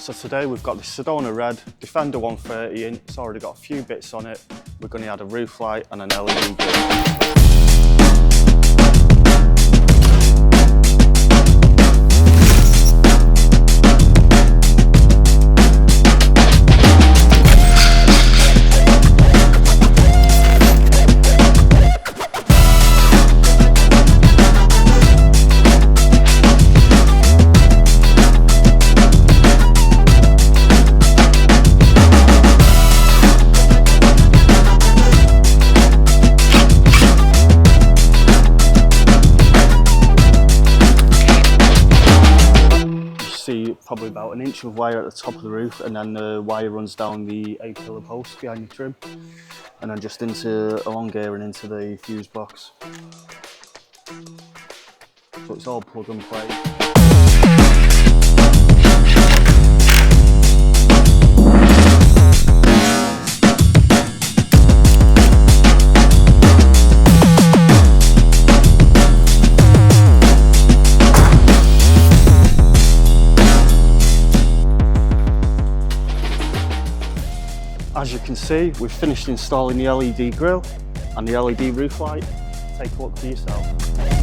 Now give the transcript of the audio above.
So today we've got the Sedona Red Defender 130 in. It's already got a few bits on it. We're going to add a roof light and an LED grille. See probably about an inch of wire at the top of the roof, and then the wire runs down the 8-pillar post behind the trim, and then just along here and into the fuse box. So it's all plug and play. As you can see, we've finished installing the LED grille and the LED roof light. Take a look for yourself.